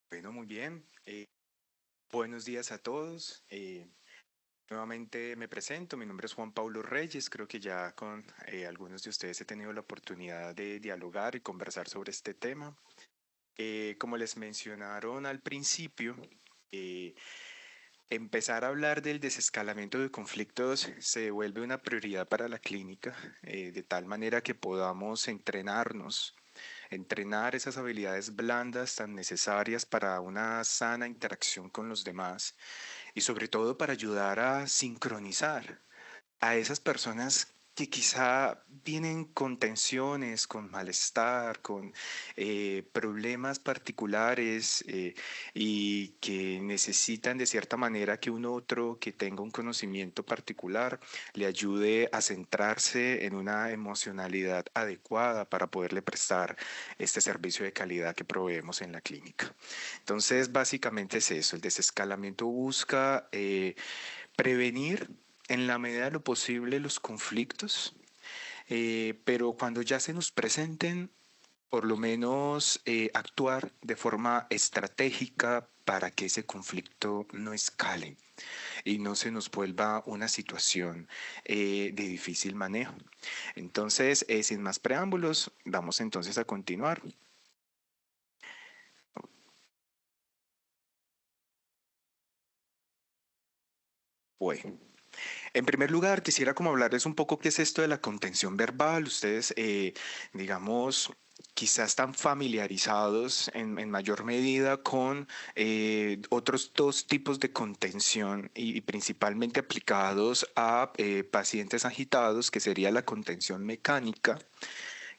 Bueno, muy bien. Buenos días a todos. Nuevamente me presento. Mi nombre es Juan Pablo Reyes. Creo que ya con algunos de ustedes he tenido la oportunidad de dialogar y conversar sobre este tema. Como les mencionaron al principio, eh, empezar a hablar del desescalamiento de conflictos se vuelve una prioridad para la clínica, de tal manera que podamos entrenar esas habilidades blandas tan necesarias para una sana interacción con los demás y sobre todo para ayudar a sincronizar a esas personas que quizá vienen con tensiones, con malestar, con problemas particulares y que necesitan de cierta manera que un otro que tenga un conocimiento particular le ayude a centrarse en una emocionalidad adecuada para poderle prestar este servicio de calidad que proveemos en la clínica. Entonces, básicamente es eso, el desescalamiento busca prevenir en la medida de lo posible los conflictos, pero cuando ya se nos presenten, por lo menos actuar de forma estratégica para que ese conflicto no escale y no se nos vuelva una situación de difícil manejo. Entonces, sin más preámbulos, vamos entonces a continuar. Bueno, en primer lugar, quisiera como hablarles un poco qué es esto de la contención verbal. Ustedes, digamos, quizás están familiarizados en mayor medida con otros dos tipos de contención y principalmente aplicados a pacientes agitados, que sería la contención mecánica,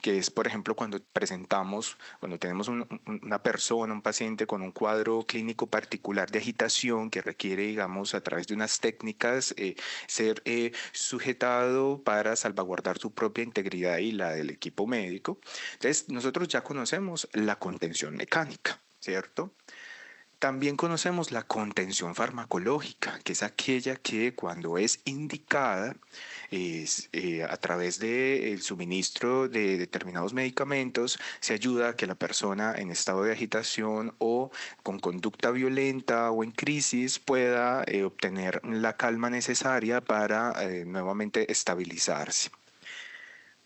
que es, por ejemplo, cuando tenemos una persona, un paciente con un cuadro clínico particular de agitación que requiere, digamos, a través de unas técnicas, ser sujetado para salvaguardar su propia integridad y la del equipo médico. Entonces, nosotros ya conocemos la contención mecánica, ¿cierto? También conocemos la contención farmacológica, que es aquella que cuando es indicada a través del suministro de determinados medicamentos se ayuda a que la persona en estado de agitación o con conducta violenta o en crisis pueda obtener la calma necesaria para nuevamente estabilizarse.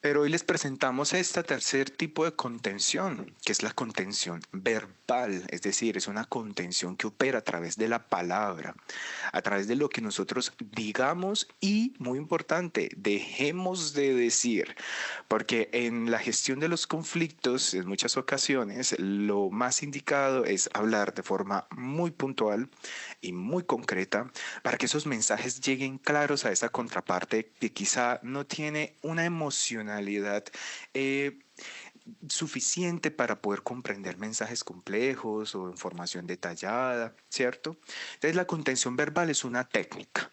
Pero hoy les presentamos este tercer tipo de contención, que es la contención verbal, es decir, es una contención que opera a través de la palabra, a través de lo que nosotros digamos y, muy importante, dejemos de decir, porque en la gestión de los conflictos, en muchas ocasiones, lo más indicado es hablar de forma muy puntual y muy concreta para que esos mensajes lleguen claros a esa contraparte que quizá no tiene una emocionalidad eh, suficiente para poder comprender mensajes complejos o información detallada, ¿cierto? Entonces la contención verbal es una técnica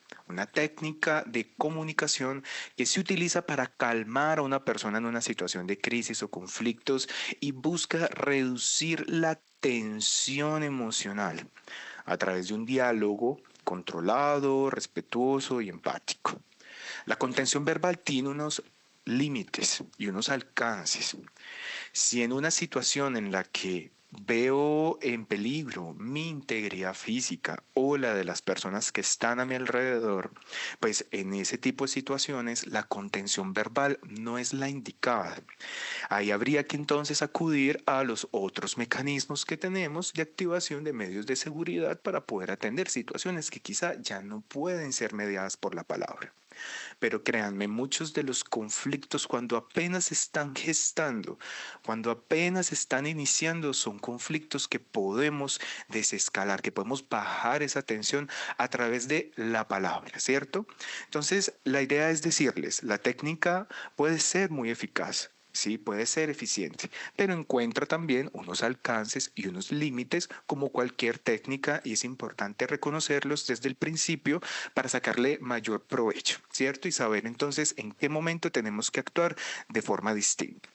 de comunicación que se utiliza para calmar a una persona en una situación de crisis o conflictos y busca reducir la tensión emocional a través de un diálogo controlado, respetuoso y empático. La contención verbal tiene unos límites y unos alcances. Si en una situación en la que veo en peligro mi integridad física o la de las personas que están a mi alrededor, pues en ese tipo de situaciones la contención verbal no es la indicada. Ahí habría que entonces acudir a los otros mecanismos que tenemos de activación de medios de seguridad para poder atender situaciones que quizá ya no pueden ser mediadas por la palabra. Pero créanme, muchos de los conflictos cuando apenas están gestando, cuando apenas están iniciando, son conflictos que podemos desescalar, que podemos bajar esa tensión a través de la palabra, ¿cierto? Entonces, la idea es decirles, la técnica puede ser muy eficaz. Sí, puede ser eficiente, pero encuentra también unos alcances y unos límites como cualquier técnica y es importante reconocerlos desde el principio para sacarle mayor provecho, ¿cierto? Y saber entonces en qué momento tenemos que actuar de forma distinta.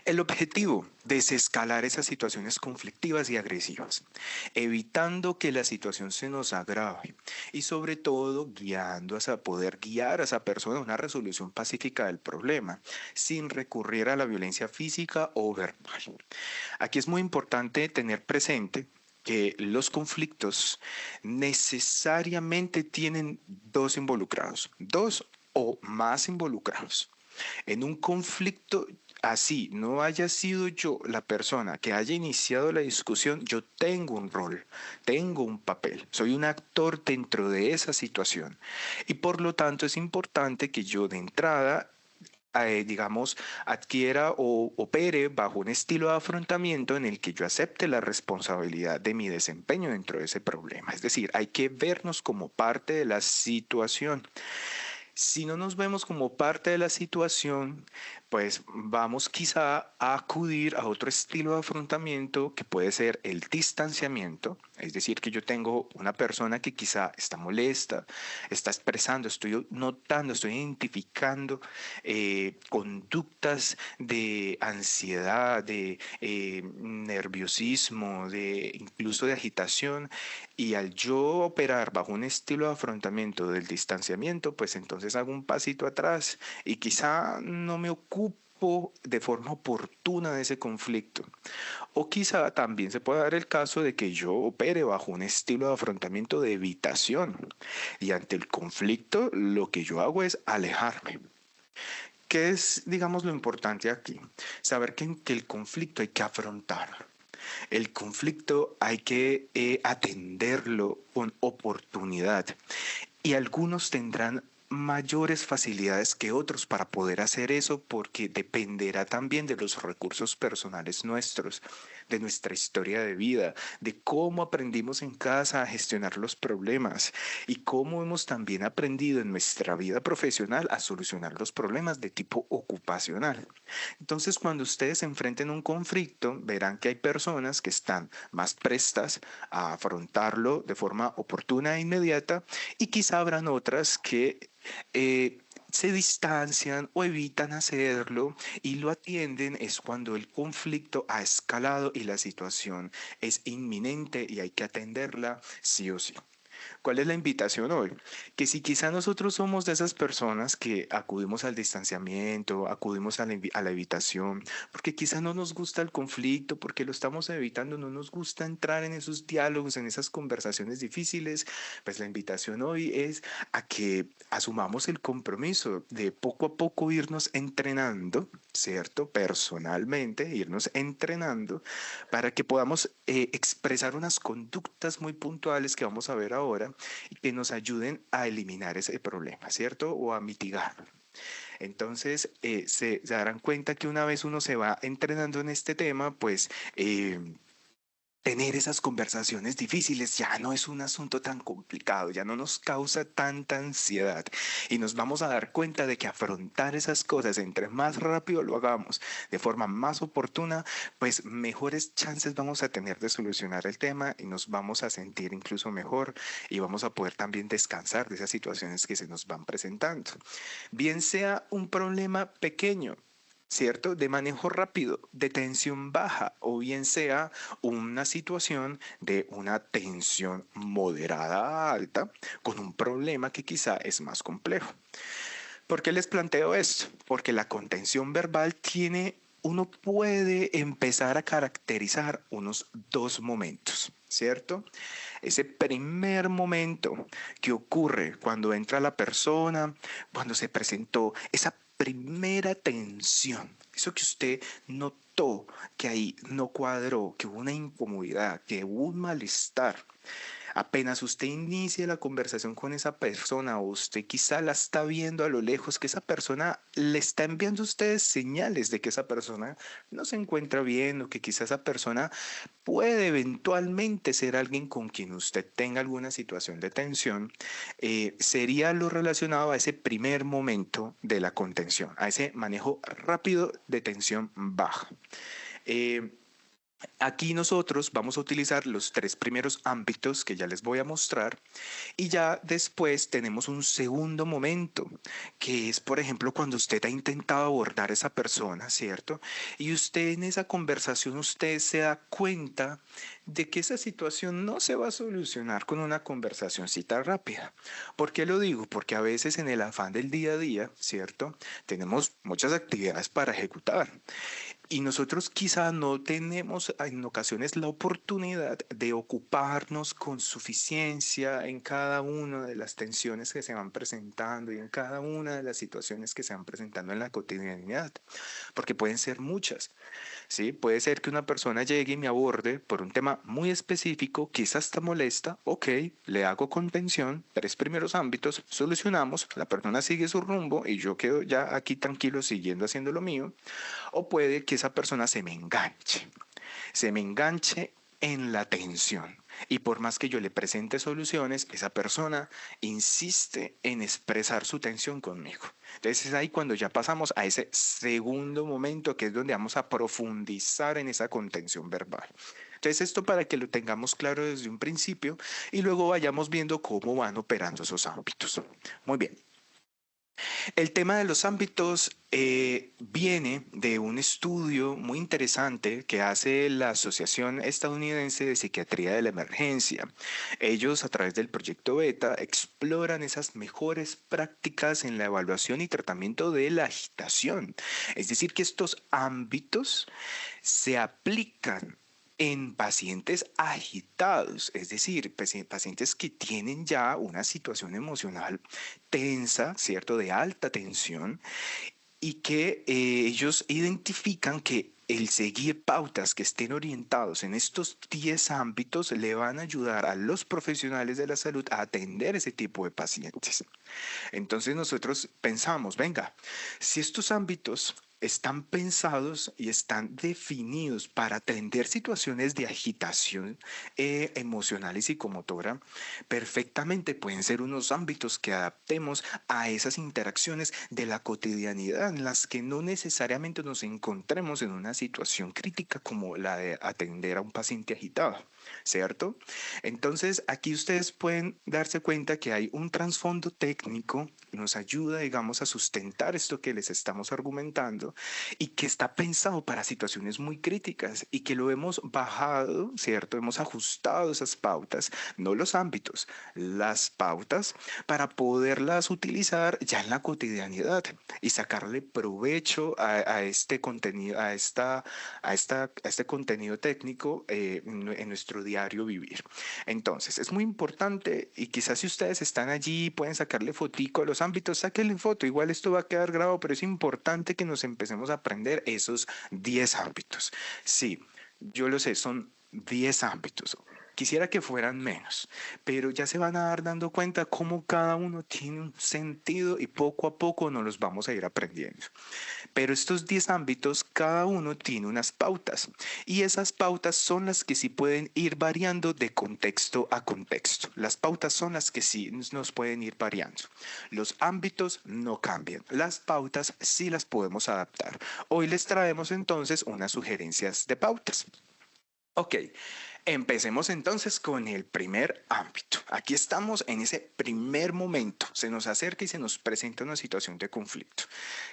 El objetivo, desescalar esas situaciones conflictivas y agresivas, evitando que la situación se nos agrave y sobre todo guiando a poder guiar a esa persona a una resolución pacífica del problema, sin recurrir a la violencia física o verbal. Aquí es muy importante tener presente que los conflictos necesariamente tienen dos involucrados, dos o más involucrados. En un conflicto así, no haya sido yo la persona que haya iniciado la discusión, yo tengo un rol, tengo un papel, soy un actor dentro de esa situación. Y por lo tanto es importante que yo de entrada digamos, adquiera o opere bajo un estilo de afrontamiento en el que yo acepte la responsabilidad de mi desempeño dentro de ese problema. Es decir, hay que vernos como parte de la situación. Si no nos vemos como parte de la situación, pues vamos quizá a acudir a otro estilo de afrontamiento que puede ser el distanciamiento, es decir, que yo tengo una persona que quizá está molesta, está expresando, estoy notando, estoy identificando conductas de ansiedad, de nerviosismo, de incluso de agitación, y al yo operar bajo un estilo de afrontamiento del distanciamiento, pues entonces hago un pasito atrás y quizá no me ocupo de forma oportuna de ese conflicto. O quizá también se puede dar el caso de que yo opere bajo un estilo de afrontamiento de evitación y ante el conflicto lo que yo hago es alejarme. ¿Qué es, digamos, lo importante aquí? Saber que el conflicto hay que afrontar. El conflicto hay que atenderlo con oportunidad y algunos tendrán mayores facilidades que otros para poder hacer eso porque dependerá también de los recursos personales nuestros, de nuestra historia de vida, de cómo aprendimos en casa a gestionar los problemas y cómo hemos también aprendido en nuestra vida profesional a solucionar los problemas de tipo ocupacional. Entonces, cuando ustedes se enfrenten a un conflicto, verán que hay personas que están más prestas a afrontarlo de forma oportuna e inmediata y quizá habrán otras que se distancian o evitan hacerlo y lo atienden es cuando el conflicto ha escalado y la situación es inminente y hay que atenderla sí o sí. ¿Cuál es la invitación hoy? Que si quizá nosotros somos de esas personas que acudimos al distanciamiento, acudimos a la evitación, porque quizá no nos gusta el conflicto, porque lo estamos evitando, no nos gusta entrar en esos diálogos, en esas conversaciones difíciles, pues la invitación hoy es a que asumamos el compromiso de poco a poco irnos entrenando, ¿cierto? Personalmente, irnos entrenando para que podamos expresar unas conductas muy puntuales que vamos a ver ahora y que nos ayuden a eliminar ese problema, ¿cierto? O a mitigarlo. Entonces, se darán cuenta que una vez uno se va entrenando en este tema, pues tener esas conversaciones difíciles ya no es un asunto tan complicado, ya no nos causa tanta ansiedad y nos vamos a dar cuenta de que afrontar esas cosas, entre más rápido lo hagamos, de forma más oportuna, pues mejores chances vamos a tener de solucionar el tema y nos vamos a sentir incluso mejor y vamos a poder también descansar de esas situaciones que se nos van presentando. Bien sea un problema pequeño, ¿cierto? De manejo rápido, de tensión baja, o bien sea una situación de una tensión moderada a alta con un problema que quizá es más complejo. ¿Por qué les planteo esto? Porque la contención verbal tiene, uno puede empezar a caracterizar unos dos momentos, ¿cierto? Ese primer momento que ocurre cuando entra la persona, cuando se presentó esa primera tensión, eso que usted notó que ahí no cuadró, que hubo una incomodidad, que hubo un malestar. Apenas usted inicie la conversación con esa persona o usted quizá la está viendo a lo lejos, que esa persona le está enviando a ustedes señales de que esa persona no se encuentra bien o que quizá esa persona puede eventualmente ser alguien con quien usted tenga alguna situación de tensión, sería lo relacionado a ese primer momento de la contención, a ese manejo rápido de tensión baja. Eh, Aquí nosotros vamos a utilizar los tres primeros ámbitos que ya les voy a mostrar y ya después tenemos un segundo momento, que es, por ejemplo, cuando usted ha intentado abordar a esa persona, ¿cierto? Y usted en esa conversación, usted se da cuenta de que esa situación no se va a solucionar con una conversacioncita rápida. ¿Por qué lo digo? Porque a veces en el afán del día a día, ¿cierto? Tenemos muchas actividades para ejecutar. Y nosotros quizá no tenemos en ocasiones la oportunidad de ocuparnos con suficiencia en cada una de las tensiones que se van presentando y en cada una de las situaciones que se van presentando en la cotidianidad, porque pueden ser muchas. ¿Sí? Puede ser que una persona llegue y me aborde por un tema muy específico, quizás está molesta, ok, le hago contención, tres primeros ámbitos, solucionamos, la persona sigue su rumbo y yo quedo ya aquí tranquilo siguiendo haciendo lo mío, o puede que esa persona se me enganche en la tensión. Y por más que yo le presente soluciones, esa persona insiste en expresar su tensión conmigo. Entonces es ahí cuando ya pasamos a ese segundo momento, que es donde vamos a profundizar en esa contención verbal. Entonces esto para que lo tengamos claro desde un principio y luego vayamos viendo cómo van operando esos ámbitos. Muy bien. El tema de los ámbitos viene de un estudio muy interesante que hace la Asociación Estadounidense de Psiquiatría de la Emergencia. Ellos, a través del proyecto Beta, exploran esas mejores prácticas en la evaluación y tratamiento de la agitación. Es decir, que estos ámbitos se aplican en pacientes agitados, es decir, pacientes que tienen ya una situación emocional tensa, ¿cierto? De alta tensión y que ellos identifican que el seguir pautas que estén orientados en estos 10 ámbitos le van a ayudar a los profesionales de la salud a atender ese tipo de pacientes. Entonces nosotros pensamos, venga, si estos ámbitos están pensados y están definidos para atender situaciones de agitación emocional y psicomotora, perfectamente pueden ser unos ámbitos que adaptemos a esas interacciones de la cotidianidad en las que no necesariamente nos encontremos en una situación crítica como la de atender a un paciente agitado, ¿cierto? Entonces, aquí ustedes pueden darse cuenta que hay un trasfondo técnico que nos ayuda, digamos, a sustentar esto que les estamos argumentando y que está pensado para situaciones muy críticas y que lo hemos bajado, ¿cierto? Hemos ajustado esas pautas, no los ámbitos, las pautas para poderlas utilizar ya en la cotidianidad y sacarle provecho a este contenido, a este contenido técnico en nuestro diario vivir. Entonces, es muy importante y quizás si ustedes están allí pueden sacarle fotico a los ámbitos, sáquenle foto, igual esto va a quedar grabado, pero es importante que nos empecemos a aprender esos 10 ámbitos. Sí, yo lo sé, son 10 ámbitos. Quisiera que fueran menos, pero ya se van a dar dando cuenta cómo cada uno tiene un sentido y poco a poco nos los vamos a ir aprendiendo. Pero estos 10 ámbitos, cada uno tiene unas pautas y esas pautas son las que sí pueden ir variando de contexto a contexto. Las pautas son las que sí nos pueden ir variando. Los ámbitos no cambian. Las pautas sí las podemos adaptar. Hoy les traemos entonces unas sugerencias de pautas. Ok, empecemos entonces con el primer ámbito. Aquí estamos en ese primer momento. Se nos acerca y se nos presenta una situación de conflicto.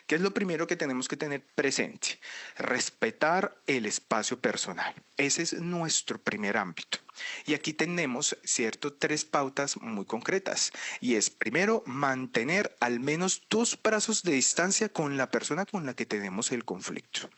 ¿Qué es lo primero que tenemos que tener presente? Respetar el espacio personal. Ese es nuestro primer ámbito. Y aquí tenemos, cierto, tres pautas muy concretas. Y es, primero, mantener al menos 2 brazos de distancia con la persona con la que tenemos el conflicto.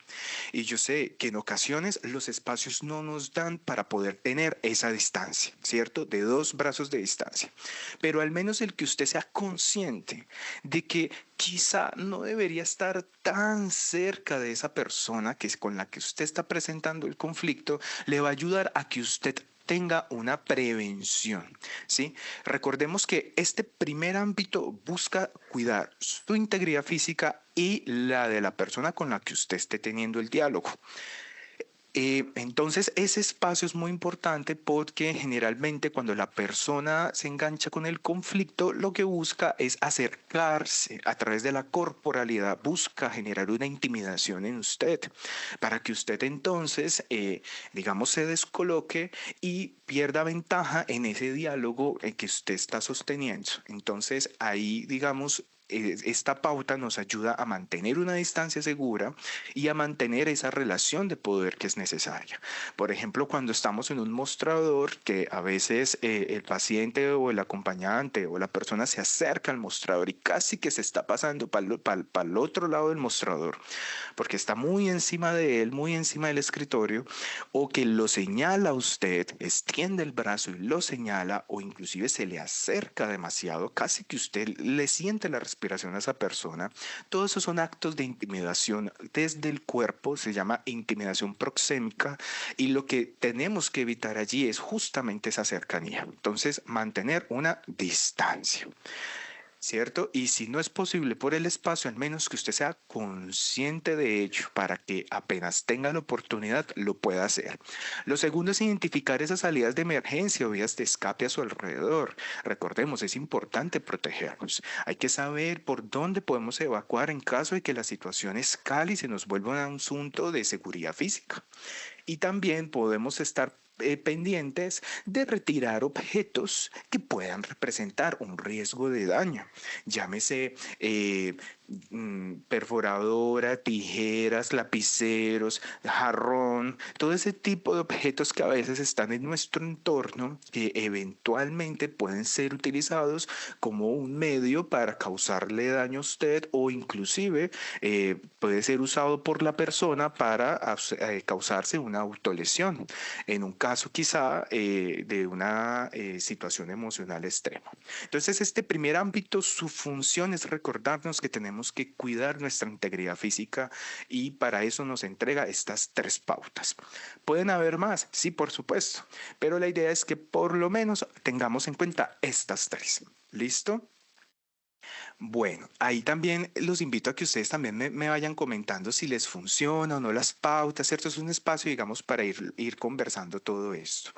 Y yo sé que en ocasiones los espacios no nos dan para poder tener esa distancia, ¿cierto? De 2 brazos de distancia. Pero al menos el que usted sea consciente de que quizá no debería estar tan cerca de esa persona que es con la que usted está presentando el conflicto, le va a ayudar a que usted tenga una prevención, ¿sí? Recordemos que este primer ámbito busca cuidar su integridad física y la de la persona con la que usted esté teniendo el diálogo. Entonces, ese espacio es muy importante porque generalmente cuando la persona se engancha con el conflicto, lo que busca es acercarse a través de la corporalidad, busca generar una intimidación en usted para que usted entonces, digamos, se descoloque y pierda ventaja en ese diálogo que usted está sosteniendo. Entonces, ahí, digamos, esta pauta nos ayuda a mantener una distancia segura y a mantener esa relación de poder que es necesaria. Por ejemplo, cuando estamos en un mostrador, que a veces el paciente o el acompañante o la persona se acerca al mostrador y casi que se está pasando para el otro lado del mostrador, porque está muy encima de él, muy encima del escritorio, o que lo señala a usted, extiende el brazo y lo señala, o inclusive se le acerca demasiado, casi que usted le siente la respiración a esa persona. Todos esos son actos de intimidación desde el cuerpo, se llama intimidación proxémica, y lo que tenemos que evitar allí es justamente esa cercanía. Entonces, mantener una distancia. ¿Cierto? Y si no es posible por el espacio, al menos que usted sea consciente de ello para que apenas tenga la oportunidad lo pueda hacer. Lo segundo es identificar esas salidas de emergencia o vías de escape a su alrededor. Recordemos, es importante protegernos. Hay que saber por dónde podemos evacuar en caso de que la situación escale y se nos vuelva un asunto de seguridad física. Y también podemos estar pendientes de retirar objetos que puedan representar un riesgo de daño. Llámese perforadora, tijeras, lapiceros, jarrón, todo ese tipo de objetos que a veces están en nuestro entorno que eventualmente pueden ser utilizados como un medio para causarle daño a usted o inclusive puede ser usado por la persona para causarse una autolesión, en un caso quizá de una situación emocional extrema. Entonces, este primer ámbito, su función es recordarnos que tenemos que cuidar nuestra integridad física y para eso nos entrega estas tres pautas. ¿Pueden haber más? Sí, por supuesto, pero la idea es que por lo menos tengamos en cuenta estas tres. ¿Listo? Bueno, ahí también los invito a que ustedes también me vayan comentando si les funciona o no las pautas, ¿cierto? Es un espacio, digamos, para ir conversando todo esto.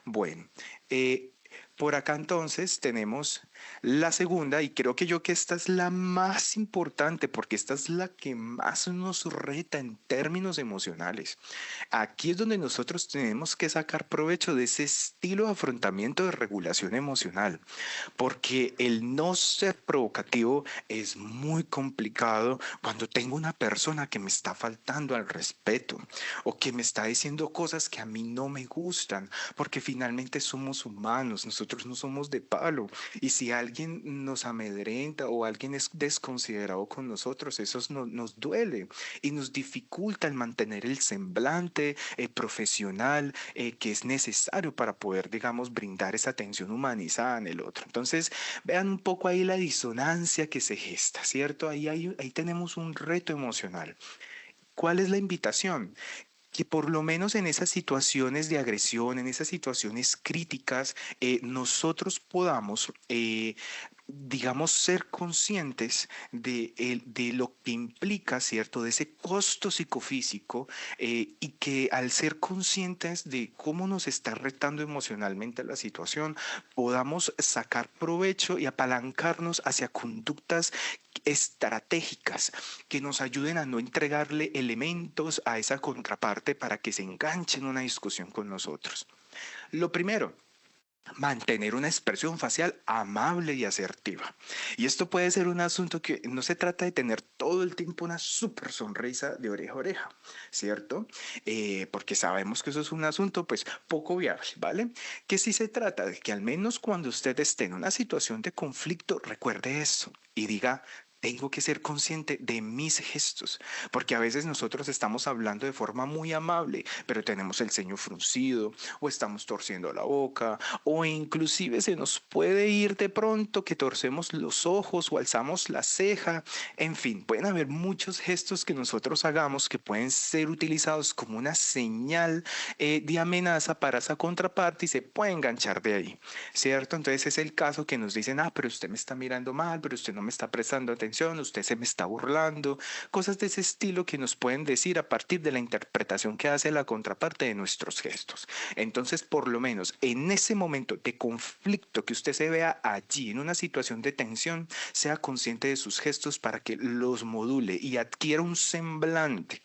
Bueno, eh, por acá entonces tenemos la segunda y creo que yo que esta es la más importante porque esta es la que más nos reta en términos emocionales. Aquí es donde nosotros tenemos que sacar provecho de ese estilo de afrontamiento de regulación emocional, porque el no ser provocativo es muy complicado cuando tengo una persona que me está faltando al respeto o que me está diciendo cosas que a mí no me gustan, porque finalmente somos humanos, nosotros no somos de palo. Y si alguien nos amedrenta o alguien es desconsiderado con nosotros, eso nos duele y nos dificulta el mantener el semblante profesional que es necesario para poder, digamos, brindar esa atención humanizada en el otro. Entonces, vean un poco ahí la disonancia que se gesta, ¿cierto? Ahí tenemos un reto emocional. ¿Cuál es la invitación? Que por lo menos en esas situaciones de agresión, en esas situaciones críticas, nosotros podamos, digamos, ser conscientes de lo que implica, ¿cierto? De ese costo psicofísico y que al ser conscientes de cómo nos está retando emocionalmente la situación, podamos sacar provecho y apalancarnos hacia conductas estratégicas que nos ayuden a no entregarle elementos a esa contraparte para que se enganche en una discusión con nosotros. Lo primero, mantener una expresión facial amable y asertiva. Y esto puede ser un asunto que no se trata de tener todo el tiempo una súper sonrisa de oreja a oreja, ¿cierto? Porque sabemos que eso es un asunto pues poco viable, ¿vale? Que sí se trata de que al menos cuando usted esté en una situación de conflicto, recuerde eso y diga, tengo que ser consciente de mis gestos, porque a veces nosotros estamos hablando de forma muy amable, pero tenemos el ceño fruncido o estamos torciendo la boca o inclusive se nos puede ir de pronto que torcemos los ojos o alzamos la ceja. En fin, pueden haber muchos gestos que nosotros hagamos que pueden ser utilizados como una señal de amenaza para esa contraparte y se puede enganchar de ahí, ¿cierto? Entonces es el caso que nos dicen, ah, pero usted me está mirando mal, pero usted no me está prestando atención tensión, usted se me está burlando, cosas de ese estilo que nos pueden decir a partir de la interpretación que hace la contraparte de nuestros gestos. Entonces, por lo menos en ese momento de conflicto que usted se vea allí, en una situación de tensión, sea consciente de sus gestos para que los module y adquiera un semblante,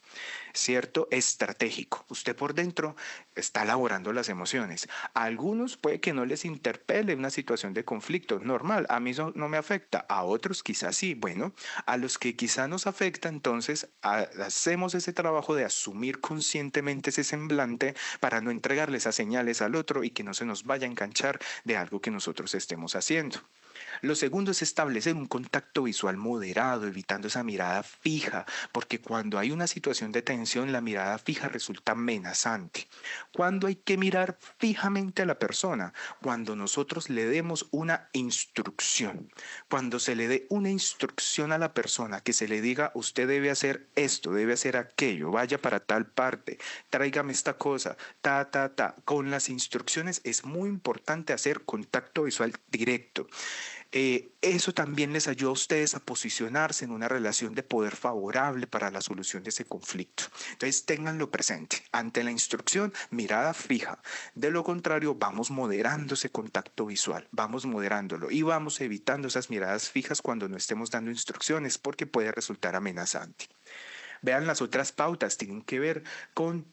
¿cierto? Estratégico. Usted por dentro está elaborando las emociones. A algunos puede que no les interpele una situación de conflicto, normal, a mí eso no me afecta, a otros quizás sí. Bueno, a los que quizás nos afecta, entonces hacemos ese trabajo de asumir conscientemente ese semblante para no entregarle esas señales al otro y que no se nos vaya a enganchar de algo que nosotros estemos haciendo. Lo segundo es establecer un contacto visual moderado, evitando esa mirada fija, porque cuando hay una situación de tensión, la mirada fija resulta amenazante. Cuando hay que mirar fijamente a la persona, cuando nosotros le demos una instrucción, cuando se le dé una instrucción a la persona, que se le diga, usted debe hacer esto, debe hacer aquello, vaya para tal parte, tráigame esta cosa, ta. Con las instrucciones es muy importante hacer contacto visual directo. Eso también les ayuda a ustedes a posicionarse en una relación de poder favorable para la solución de ese conflicto. Entonces, ténganlo presente. Ante la instrucción, mirada fija. De lo contrario, vamos moderando ese contacto visual, vamos moderándolo y vamos evitando esas miradas fijas cuando no estemos dando instrucciones porque puede resultar amenazante. Vean las otras pautas, tienen que ver con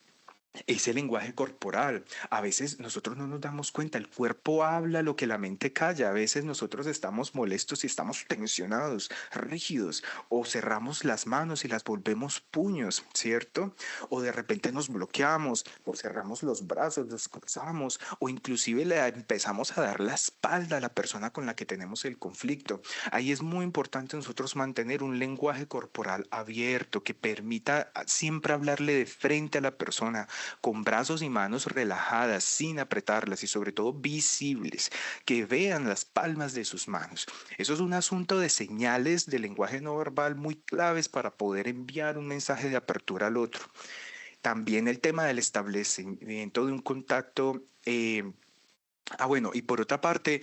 ese lenguaje corporal. A veces nosotros no nos damos cuenta, el cuerpo habla lo que la mente calla. A veces nosotros estamos molestos y estamos tensionados, rígidos, o cerramos las manos y las volvemos puños, ¿cierto? O de repente nos bloqueamos, o cerramos los brazos, los cruzamos, o inclusive le empezamos a dar la espalda a la persona con la que tenemos el conflicto. Ahí es muy importante nosotros mantener un lenguaje corporal abierto que permita siempre hablarle de frente a la persona, con brazos y manos relajadas, sin apretarlas y sobre todo visibles, que vean las palmas de sus manos. Eso es un asunto de señales de lenguaje no verbal muy claves para poder enviar un mensaje de apertura al otro. También el tema del establecimiento de un contacto. Bueno, y por otra parte,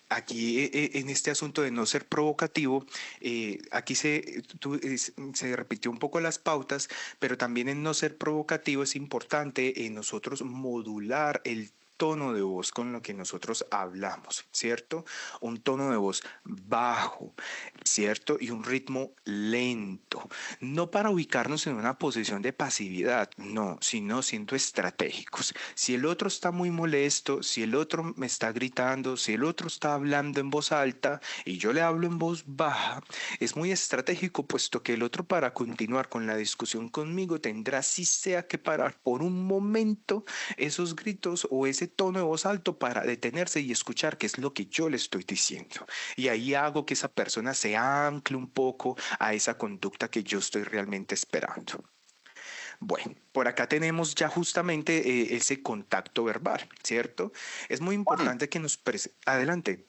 aquí en este asunto de no ser provocativo, aquí se repitió un poco las pautas, pero también en no ser provocativo es importante en nosotros modular el tono de voz con lo que nosotros hablamos, ¿cierto? Un tono de voz bajo, ¿cierto? Y un ritmo lento, no para ubicarnos en una posición de pasividad, no, sino siendo estratégicos. Si el otro está muy molesto, si el otro me está gritando, si el otro está hablando en voz alta y yo le hablo en voz baja, es muy estratégico, puesto que el otro, para continuar con la discusión conmigo, tendrá si sea que parar por un momento esos gritos o ese tono de voz alto para detenerse y escuchar qué es lo que yo le estoy diciendo. Y ahí hago que esa persona se ancle un poco a esa conducta que yo estoy realmente esperando. Bueno, por acá tenemos ya justamente ese contacto verbal, ¿cierto? Es muy Juan, importante que nos... Adelante.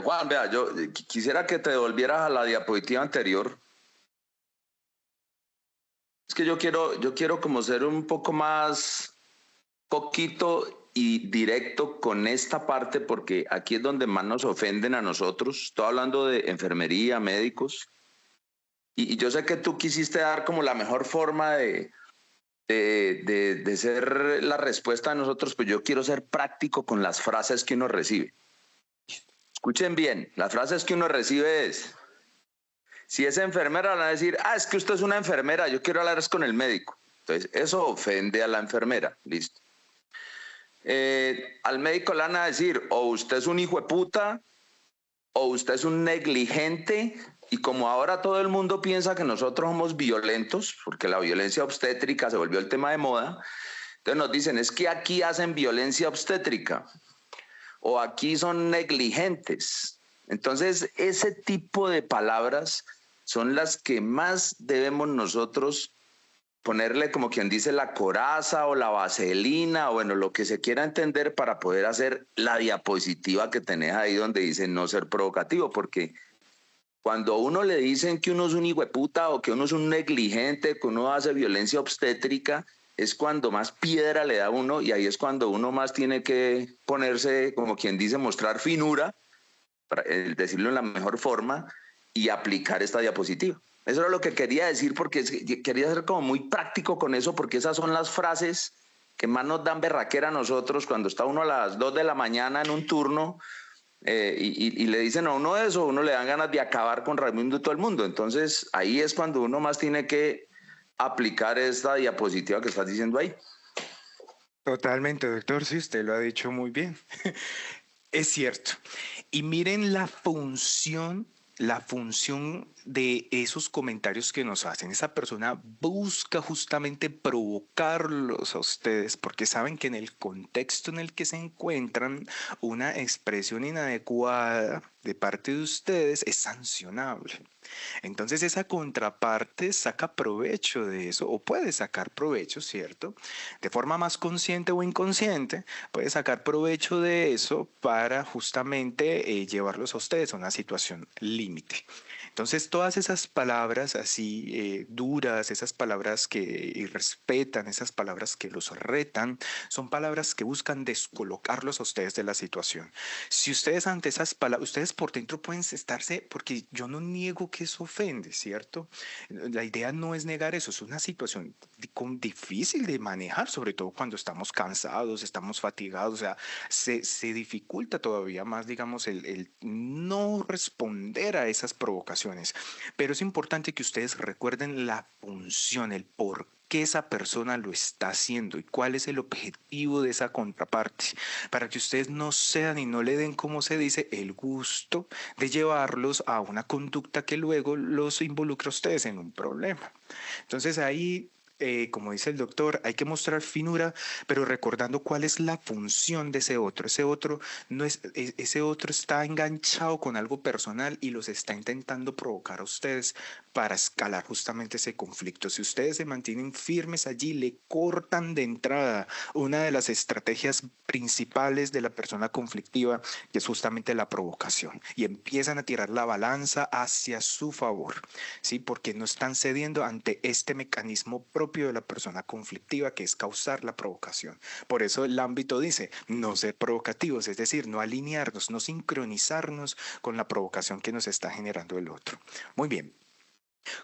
Juan, vea, yo quisiera que te devolvieras a la diapositiva anterior. Es que yo quiero como ser un poco más poquito y directo con esta parte porque aquí es donde más nos ofenden a nosotros. Estoy hablando de enfermería, médicos, y yo sé que tú quisiste dar como la mejor forma de ser la respuesta de nosotros, pues yo quiero ser práctico con las frases que uno recibe. Escuchen bien, las frases que uno recibe es... Si es enfermera, van a decir, es que usted es una enfermera, yo quiero hablar con el médico. Entonces, eso ofende a la enfermera, listo. Al médico le van a decir, o usted es un hijo de puta, o usted es un negligente, y como ahora todo el mundo piensa que nosotros somos violentos, porque la violencia obstétrica se volvió el tema de moda, entonces nos dicen, es que aquí hacen violencia obstétrica, o aquí son negligentes. Entonces, ese tipo de palabras son las que más debemos nosotros ponerle, como quien dice, la coraza o la vaselina, o bueno, lo que se quiera entender para poder hacer la diapositiva que tenés ahí donde dice no ser provocativo, porque cuando a uno le dicen que uno es un hijueputa o que uno es un negligente, que uno hace violencia obstétrica, es cuando más piedra le da a uno y ahí es cuando uno más tiene que ponerse, como quien dice, mostrar finura decirlo en la mejor forma y aplicar esta diapositiva. Eso era lo que quería decir, porque quería ser como muy práctico con eso, porque esas son las frases que más nos dan berraquera a nosotros cuando está uno a las 2 de la mañana en un turno y le dicen a uno eso, uno le dan ganas de acabar con Raimundo y todo el mundo. Entonces ahí es cuando uno más tiene que aplicar esta diapositiva que estás diciendo ahí. Totalmente, doctor, sí, usted lo ha dicho muy bien. Es cierto. Y miren la función de esos comentarios que nos hacen. Esa persona busca justamente provocarlos a ustedes porque saben que en el contexto en el que se encuentran, una expresión inadecuada de parte de ustedes es sancionable. Entonces esa contraparte saca provecho de eso o puede sacar provecho, ¿cierto? De forma más consciente o inconsciente, puede sacar provecho de eso para justamente llevarlos a ustedes a una situación límite. Entonces todas esas palabras así duras, esas palabras que irrespetan, esas palabras que los retan, son palabras que buscan descolocarlos a ustedes de la situación. Si ustedes ante esas palabras, ustedes por dentro pueden estarse, porque yo no niego que eso ofende, ¿cierto? La idea no es negar eso, es una situación difícil de manejar, sobre todo cuando estamos cansados, estamos fatigados, o sea, se dificulta todavía más, digamos, el no responder a esas provocaciones. Pero es importante que ustedes recuerden la función, el por qué esa persona lo está haciendo y cuál es el objetivo de esa contraparte, para que ustedes no sean y no le den, como se dice, el gusto de llevarlos a una conducta que luego los involucra a ustedes en un problema. Entonces ahí, como dice el doctor, hay que mostrar finura, pero recordando cuál es la función de ese otro. Ese otro no es, ese otro está enganchado con algo personal y los está intentando provocar a ustedes para escalar justamente ese conflicto. Si ustedes se mantienen firmes allí, le cortan de entrada una de las estrategias principales de la persona conflictiva, que es justamente la provocación, y empiezan a tirar la balanza hacia su favor, ¿sí? Porque no están cediendo ante este mecanismo propio de la persona conflictiva, que es causar la provocación. Por eso el ámbito dice no ser provocativos, es decir, no alinearnos, no sincronizarnos con la provocación que nos está generando el otro. Muy bien.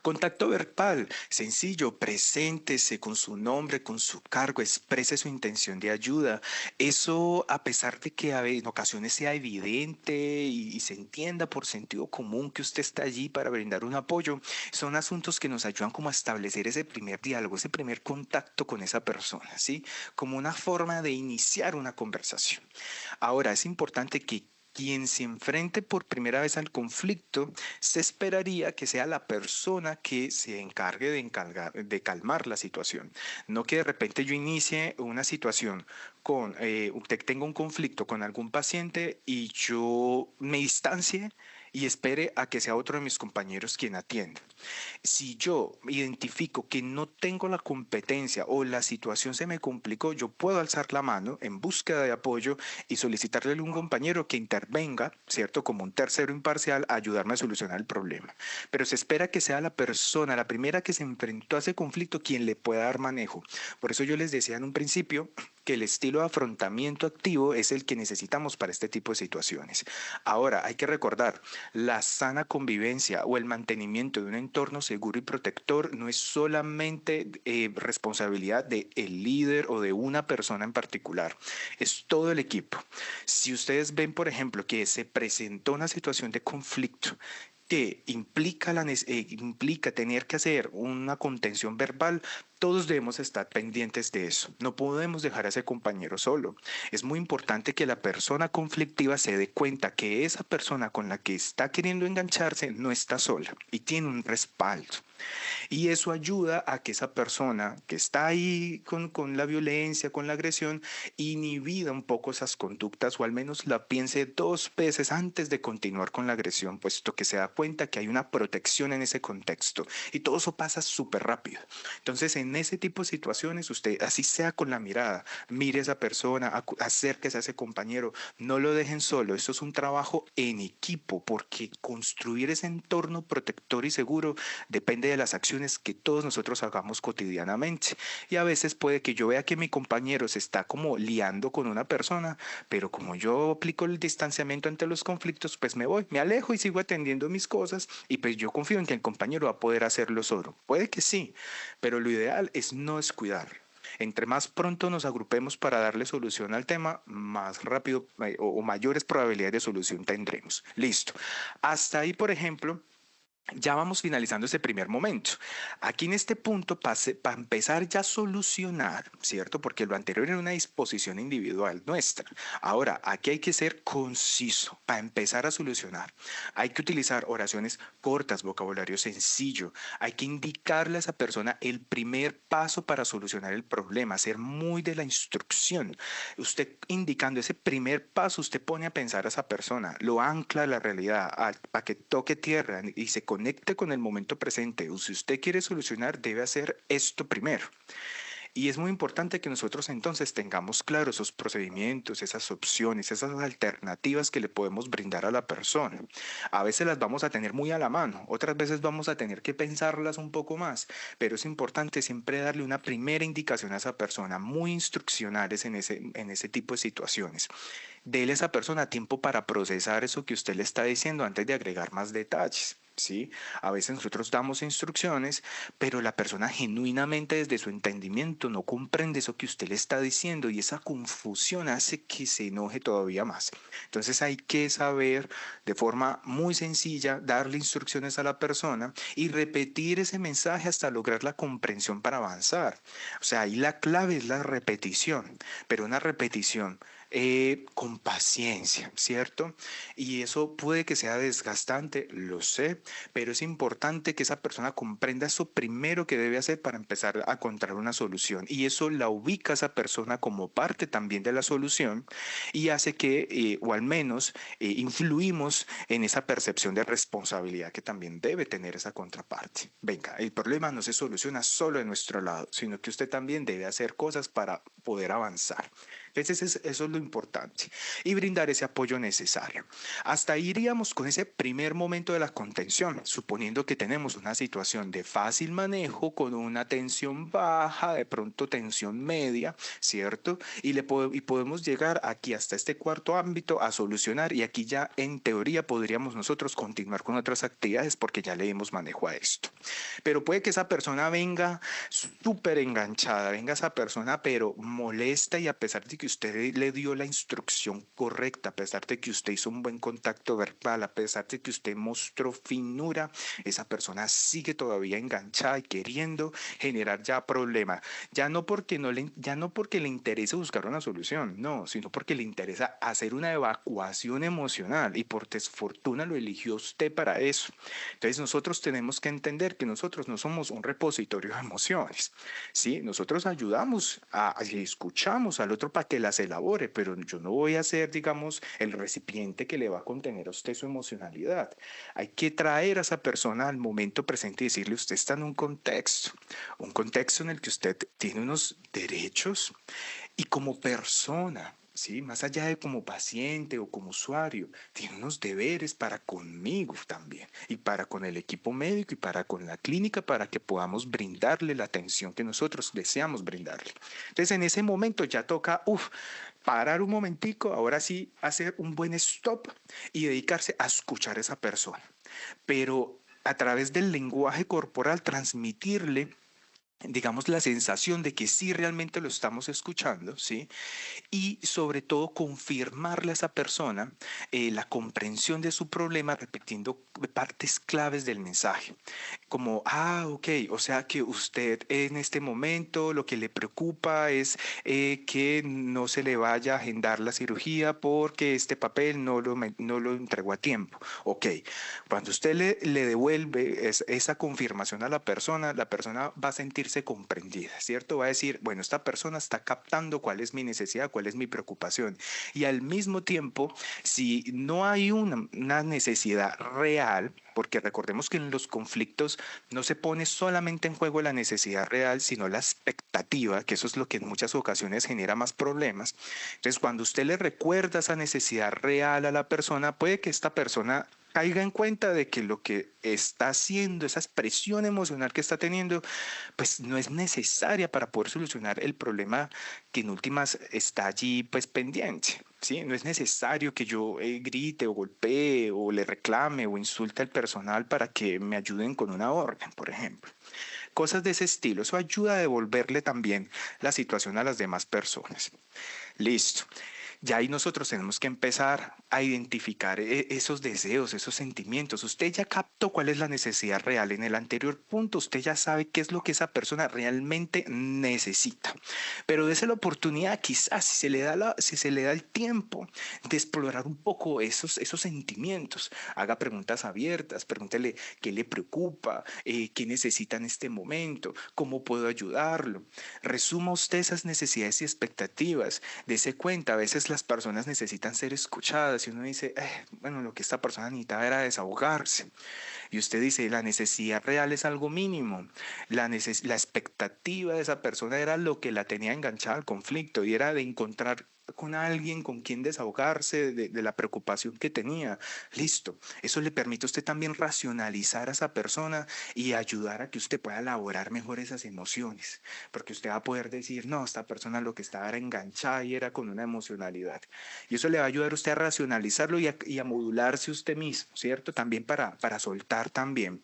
Contacto verbal, sencillo, preséntese con su nombre, con su cargo, exprese su intención de ayuda. Eso, a pesar de que en ocasiones sea evidente y se entienda por sentido común que usted está allí para brindar un apoyo, son asuntos que nos ayudan como a establecer ese primer diálogo, ese primer contacto con esa persona, ¿sí? Como una forma de iniciar una conversación. Ahora, es importante que quien se enfrente por primera vez al conflicto, se esperaría que sea la persona que se encargue de calmar la situación. No que de repente yo inicie una situación con, usted tenga un conflicto con algún paciente y yo me distancie y espere a que sea otro de mis compañeros quien atienda. Si yo identifico que no tengo la competencia o la situación se me complicó, yo puedo alzar la mano en búsqueda de apoyo y solicitarle a un compañero que intervenga, ¿cierto? Como un tercero imparcial, a ayudarme a solucionar el problema. Pero se espera que sea la persona, la primera que se enfrentó a ese conflicto, quien le pueda dar manejo. Por eso yo les decía en un principio que el estilo de afrontamiento activo es el que necesitamos para este tipo de situaciones. Ahora, hay que recordar, la sana convivencia o el mantenimiento de un entorno seguro y protector no es solamente responsabilidad del líder o de una persona en particular, es todo el equipo. Si ustedes ven, por ejemplo, que se presentó una situación de conflicto que implica tener que hacer una contención verbal, todos debemos estar pendientes de eso. No podemos dejar a ese compañero solo. Es muy importante que la persona conflictiva se dé cuenta que esa persona con la que está queriendo engancharse no está sola y tiene un respaldo. Y eso ayuda a que esa persona que está ahí con la violencia, con la agresión, inhibida un poco esas conductas o al menos la piense dos veces antes de continuar con la agresión, puesto que se da cuenta que hay una protección en ese contexto y todo eso pasa súper rápido. Entonces, en ese tipo de situaciones, usted, así sea con la mirada, mire a esa persona, acérquese a ese compañero, no lo dejen solo. Esto es un trabajo en equipo porque construir ese entorno protector y seguro depende de las acciones que todos nosotros hagamos cotidianamente. Y a veces puede que yo vea que mi compañero se está como liando con una persona, pero como yo aplico el distanciamiento ante los conflictos, pues me voy, me alejo y sigo atendiendo mis cosas y pues yo confío en que el compañero va a poder hacerlo solo. Puede que sí, pero lo ideal es no descuidar. Entre más pronto nos agrupemos para darle solución al tema, más rápido o mayores probabilidades de solución tendremos. Listo. Hasta ahí, por ejemplo, ya vamos finalizando ese primer momento. Aquí en este punto, para empezar ya a solucionar, ¿cierto? Porque lo anterior era una disposición individual nuestra. Ahora, aquí hay que ser conciso para empezar a solucionar. Hay que utilizar oraciones cortas, vocabulario sencillo. Hay que indicarle a esa persona el primer paso para solucionar el problema, ser muy de la instrucción. Usted indicando ese primer paso, usted pone a pensar a esa persona, lo ancla a la realidad, para que toque tierra y se conecte con el momento presente. O si usted quiere solucionar, debe hacer esto primero. Y es muy importante que nosotros entonces tengamos claros esos procedimientos, esas opciones, esas alternativas que le podemos brindar a la persona. A veces las vamos a tener muy a la mano, otras veces vamos a tener que pensarlas un poco más, pero es importante siempre darle una primera indicación a esa persona, muy instruccionales en ese tipo de situaciones. Dele a esa persona tiempo para procesar eso que usted le está diciendo antes de agregar más detalles. ¿Sí? A veces nosotros damos instrucciones, pero la persona genuinamente desde su entendimiento no comprende eso que usted le está diciendo y esa confusión hace que se enoje todavía más. Entonces hay que saber de forma muy sencilla darle instrucciones a la persona y repetir ese mensaje hasta lograr la comprensión para avanzar. O sea, ahí la clave es la repetición, pero una repetición con paciencia, ¿cierto? Y eso puede que sea desgastante, lo sé, pero es importante que esa persona comprenda eso primero que debe hacer para empezar a encontrar una solución. Y eso la ubica a esa persona como parte también de la solución y hace que, o al menos, influimos en esa percepción de responsabilidad que también debe tener esa contraparte. Venga, el problema no se soluciona solo de nuestro lado, sino que usted también debe hacer cosas para poder avanzar. Entonces eso es lo importante y brindar ese apoyo necesario. Hasta ahí iríamos con ese primer momento de la contención, suponiendo que tenemos una situación de fácil manejo con una tensión baja, de pronto tensión media, ¿cierto? Y podemos llegar aquí hasta este cuarto ámbito a solucionar y aquí ya en teoría podríamos nosotros continuar con otras actividades porque ya le dimos manejo a esto. Pero puede que esa persona venga súper enganchada, venga esa persona pero molesta y a pesar de que usted le dio la instrucción correcta, a pesar de que usted hizo un buen contacto verbal, a pesar de que usted mostró finura, esa persona sigue todavía enganchada y queriendo generar ya problema. Ya no porque le interesa buscar una solución, no, sino porque le interesa hacer una evacuación emocional y por desfortuna lo eligió usted para eso. Entonces nosotros tenemos que entender que nosotros no somos un repositorio de emociones, ¿sí? Nosotros ayudamos y escuchamos al otro para que las elabore, pero yo no voy a ser, digamos, el recipiente que le va a contener a usted su emocionalidad. Hay que traer a esa persona al momento presente y decirle, usted está en un contexto en el que usted tiene unos derechos y como persona, ¿sí? Más allá de como paciente o como usuario, tiene unos deberes para conmigo también y para con el equipo médico y para con la clínica para que podamos brindarle la atención que nosotros deseamos brindarle. Entonces en ese momento ya toca, parar un momentico, ahora sí hacer un buen stop y dedicarse a escuchar a esa persona, pero a través del lenguaje corporal transmitirle digamos, la sensación de que sí realmente lo estamos escuchando, ¿sí? Y sobre todo confirmarle a esa persona la comprensión de su problema repitiendo partes claves del mensaje, como, ok, o sea que usted en este momento lo que le preocupa es que no se le vaya a agendar la cirugía porque este papel no lo entregó a tiempo. Ok, cuando usted le devuelve esa confirmación a la persona va a sentirse comprendida, ¿cierto? Va a decir, bueno, esta persona está captando cuál es mi necesidad, cuál es mi preocupación. Y al mismo tiempo, si no hay una necesidad real, porque recordemos que en los conflictos no se pone solamente en juego la necesidad real, sino la expectativa, que eso es lo que en muchas ocasiones genera más problemas. Entonces, cuando usted le recuerda esa necesidad real a la persona, puede que esta persona caiga en cuenta de que lo que está haciendo, esa expresión emocional que está teniendo, pues no es necesaria para poder solucionar el problema que en últimas está allí pues pendiente. ¿Sí? No es necesario que yo grite o golpee o le reclame o insulte al personal para que me ayuden con una orden, por ejemplo. Cosas de ese estilo. Eso ayuda a devolverle también la situación a las demás personas. Listo. Ya ahí nosotros tenemos que empezar a identificar esos deseos, esos sentimientos. Usted ya captó cuál es la necesidad real. En el anterior punto, usted ya sabe qué es lo que esa persona realmente necesita. Pero dése la oportunidad, quizás, si se le da el tiempo de explorar un poco esos sentimientos. Haga preguntas abiertas, pregúntele qué le preocupa, qué necesita en este momento, cómo puedo ayudarlo. Resuma usted esas necesidades y expectativas. Dese cuenta, a veces las personas necesitan ser escuchadas y uno dice, bueno, lo que esta persona necesitaba era desahogarse. Y usted dice, la necesidad real es algo mínimo. La expectativa de esa persona era lo que la tenía enganchada al conflicto y era de encontrar con alguien con quien desahogarse de la preocupación que tenía. Listo. Eso le permite a usted también racionalizar a esa persona y ayudar a que usted pueda elaborar mejor esas emociones. Porque usted va a poder decir, no, esta persona lo que estaba era enganchada y era con una emocionalidad. Y eso le va a ayudar a usted a racionalizarlo y a modularse usted mismo, ¿cierto? También para soltar también.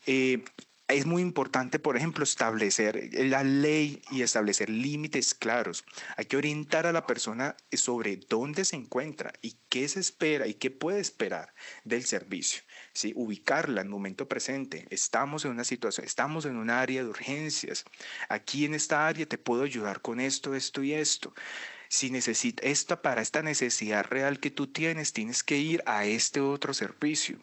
Eh, es muy importante, por ejemplo, establecer la ley y establecer límites claros. Hay que orientar a la persona sobre dónde se encuentra y qué se espera y qué puede esperar del servicio. ¿Sí? Ubicarla en el momento presente. Estamos en una situación, estamos en un área de urgencias. Aquí en esta área te puedo ayudar con esto, esto y esto. Si necesita esta para esta necesidad real que tú tienes, tienes que ir a este otro servicio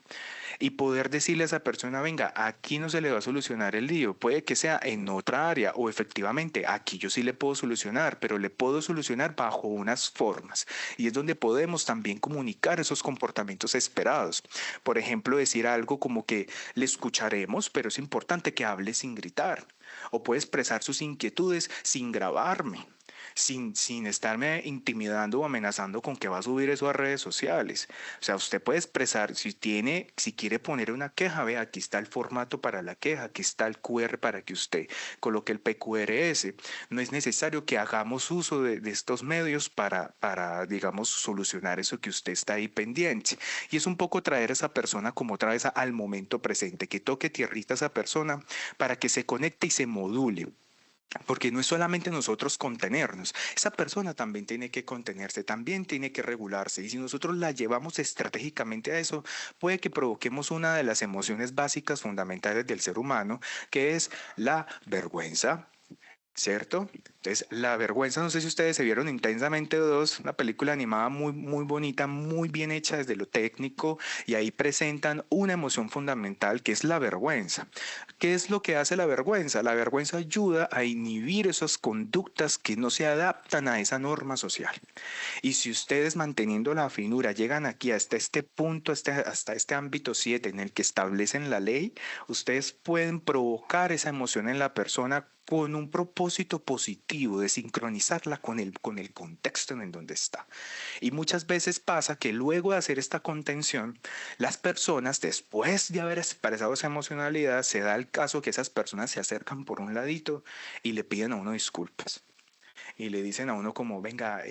y poder decirle a esa persona, venga, aquí no se le va a solucionar el lío, puede que sea en otra área o efectivamente aquí yo sí le puedo solucionar, pero le puedo solucionar bajo unas formas y es donde podemos también comunicar esos comportamientos esperados. Por ejemplo, decir algo como que le escucharemos, pero es importante que hable sin gritar o puede expresar sus inquietudes sin grabarme. Sin estarme intimidando o amenazando con que va a subir eso a redes sociales. O sea, usted puede expresar, si quiere poner una queja, vea, aquí está el formato para la queja, aquí está el QR para que usted coloque el PQRS. No es necesario que hagamos uso de estos medios digamos, solucionar eso que usted está ahí pendiente. Y es un poco traer a esa persona como otra vez al momento presente, que toque tierrita a esa persona para que se conecte y se module. Porque no es solamente nosotros contenernos, esa persona también tiene que contenerse, también tiene que regularse. Y si nosotros la llevamos estratégicamente a eso, puede que provoquemos una de las emociones básicas fundamentales del ser humano, que es la vergüenza. ¿Cierto? Entonces, la vergüenza, no sé si ustedes se vieron Intensamente dos, una película animada muy, muy bonita, muy bien hecha desde lo técnico, y ahí presentan una emoción fundamental que es la vergüenza. ¿Qué es lo que hace la vergüenza? La vergüenza ayuda a inhibir esas conductas que no se adaptan a esa norma social. Y si ustedes manteniendo la finura llegan aquí hasta este punto, hasta este ámbito 7 en el que establecen la ley, ustedes pueden provocar esa emoción en la persona con un propósito positivo de sincronizarla con el contexto en el donde está. Y muchas veces pasa que luego de hacer esta contención, las personas, después de haber expresado esa emocionalidad, se da el caso que esas personas se acercan por un ladito y le piden a uno disculpas y le dicen a uno como, venga,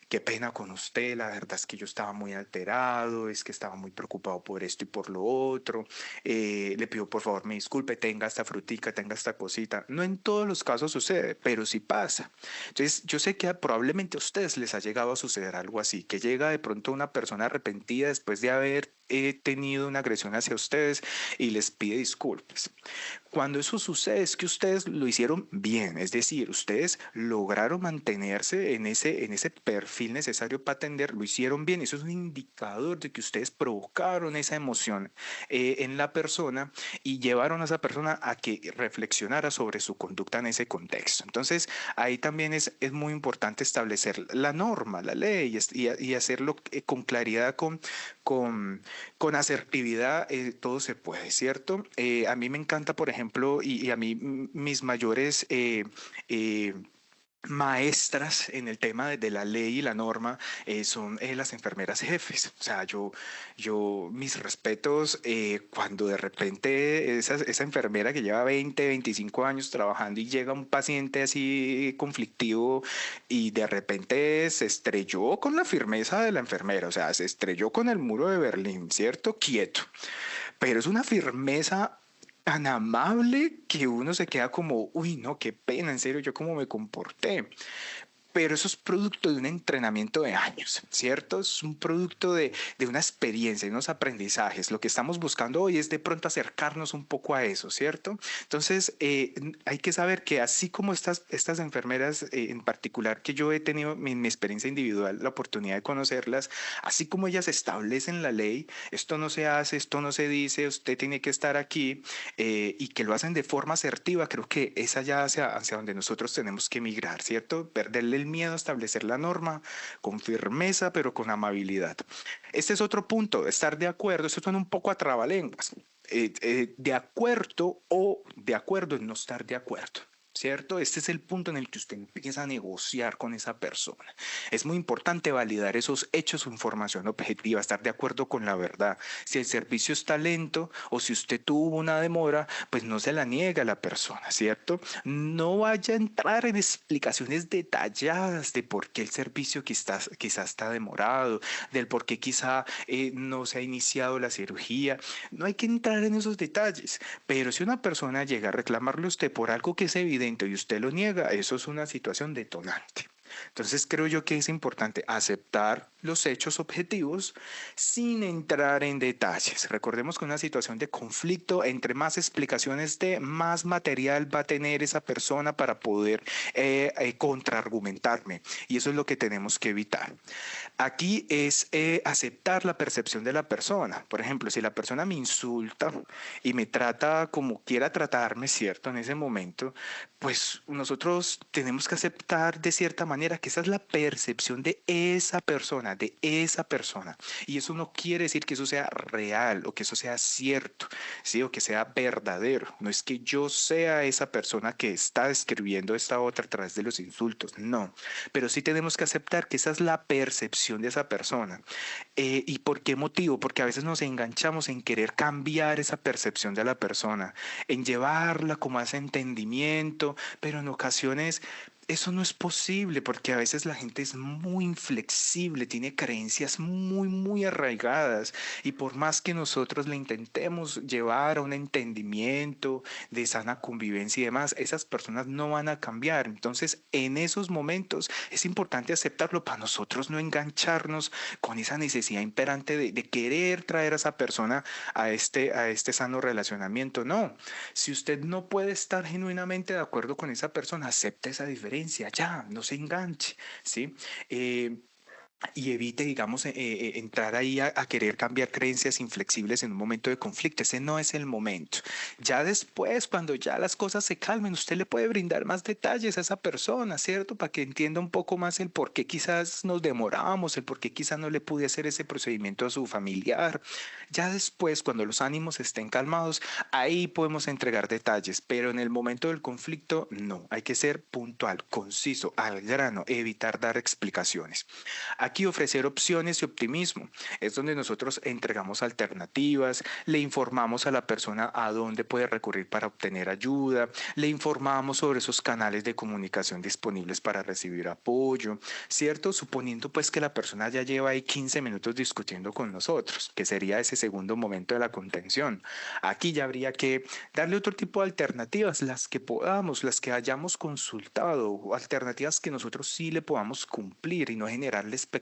qué pena con usted, la verdad es que yo estaba muy alterado, es que estaba muy preocupado por esto y por lo otro, le pido por favor me disculpe, tenga esta frutica, tenga esta cosita. No en todos los casos sucede, pero sí pasa. Entonces yo sé que probablemente a ustedes les ha llegado a suceder algo así, que llega de pronto una persona arrepentida después de haber tenido una agresión hacia ustedes y les pide disculpas. Cuando eso sucede es que ustedes lo hicieron bien, es decir, ustedes lograron mantenerse en ese perfil necesario para atender, lo hicieron bien, eso es un indicador de que ustedes provocaron esa emoción en la persona y llevaron a esa persona a que reflexionara sobre su conducta en ese contexto. Entonces, ahí también es muy importante establecer la norma, la ley y hacerlo con claridad, con asertividad, todo se puede, ¿cierto? A mí me encanta, por ejemplo, y a mí mis mayores maestras en el tema de la ley y la norma son las enfermeras jefes. O sea, mis respetos cuando de repente esa enfermera que lleva 20, 25 años trabajando y llega un paciente así conflictivo y de repente se estrelló con la firmeza de la enfermera, o sea, se estrelló con el muro de Berlín, ¿cierto? Quieto, pero es una firmeza tan amable que uno se queda como, uy, no, qué pena, en serio, yo cómo me comporté. Pero eso es producto de un entrenamiento de años, ¿cierto? Es un producto de una experiencia, de unos aprendizajes. Lo que estamos buscando hoy es de pronto acercarnos un poco a eso, ¿cierto? Entonces, hay que saber que así como estas enfermeras en particular, que yo he tenido en mi experiencia individual la oportunidad de conocerlas, así como ellas establecen la ley, esto no se hace, esto no se dice, usted tiene que estar aquí, y que lo hacen de forma asertiva, creo que es allá hacia donde nosotros tenemos que migrar, ¿cierto? Perderle el miedo a establecer la norma con firmeza, pero con amabilidad. Este es otro punto, estar de acuerdo, esto suena un poco a trabalenguas, de acuerdo o de acuerdo en no estar de acuerdo. ¿Cierto? Este es el punto en el que usted empieza a negociar con esa persona. Es muy importante validar esos hechos o información objetiva, estar de acuerdo con la verdad. Si el servicio está lento o si usted tuvo una demora, pues no se la niega a la persona, ¿cierto? No vaya a entrar en explicaciones detalladas de por qué el servicio quizá está demorado, del por qué quizá no se ha iniciado la cirugía. No hay que entrar en esos detalles, pero si una persona llega a reclamarle a usted por algo que es evidente y usted lo niega, eso es una situación detonante. Entonces creo yo que es importante aceptar los hechos objetivos sin entrar en detalles. Recordemos que una situación de conflicto, entre más explicaciones de más material va a tener esa persona para poder contraargumentarme. Y eso es lo que tenemos que evitar. Aquí es aceptar la percepción de la persona. Por ejemplo, si la persona me insulta y me trata como quiera tratarme, ¿cierto? En ese momento, pues nosotros tenemos que aceptar de cierta manera que esa es la percepción de esa persona, de esa persona. Y eso no quiere decir que eso sea real o que eso sea cierto, ¿sí? O que sea verdadero. No es que yo sea esa persona que está describiendo esta otra a través de los insultos, no. Pero sí tenemos que aceptar que esa es la percepción de esa persona. ¿Y por qué motivo? Porque a veces nos enganchamos en querer cambiar esa percepción de la persona, en llevarla como a ese entendimiento, pero en ocasiones eso no es posible porque a veces la gente es muy inflexible, tiene creencias muy, muy arraigadas y por más que nosotros le intentemos llevar a un entendimiento de sana convivencia y demás, esas personas no van a cambiar. Entonces, en esos momentos es importante aceptarlo para nosotros no engancharnos con esa necesidad imperante de querer traer a esa persona a este sano relacionamiento. No, si usted no puede estar genuinamente de acuerdo con esa persona, acepte esa diferencia, ya, no se enganche, ¿sí? Y evite, digamos, entrar ahí a querer cambiar creencias inflexibles en un momento de conflicto. Ese no es el momento. Ya después, cuando ya las cosas se calmen, usted le puede brindar más detalles a esa persona, ¿cierto? Para que entienda un poco más el por qué quizás nos demoramos, el por qué quizás no le pude hacer ese procedimiento a su familiar. Ya después, cuando los ánimos estén calmados, ahí podemos entregar detalles, pero en el momento del conflicto, no. Hay que ser puntual, conciso, al grano, evitar dar explicaciones. Aquí ofrecer opciones y optimismo es donde nosotros entregamos alternativas, le informamos a la persona a dónde puede recurrir para obtener ayuda, le informamos sobre esos canales de comunicación disponibles para recibir apoyo, ¿cierto? Suponiendo pues que la persona ya lleva ahí 15 minutos discutiendo con nosotros, que sería ese segundo momento de la contención. Aquí ya habría que darle otro tipo de alternativas, las que podamos, las que hayamos consultado, alternativas que nosotros sí le podamos cumplir y no generarle expectativas,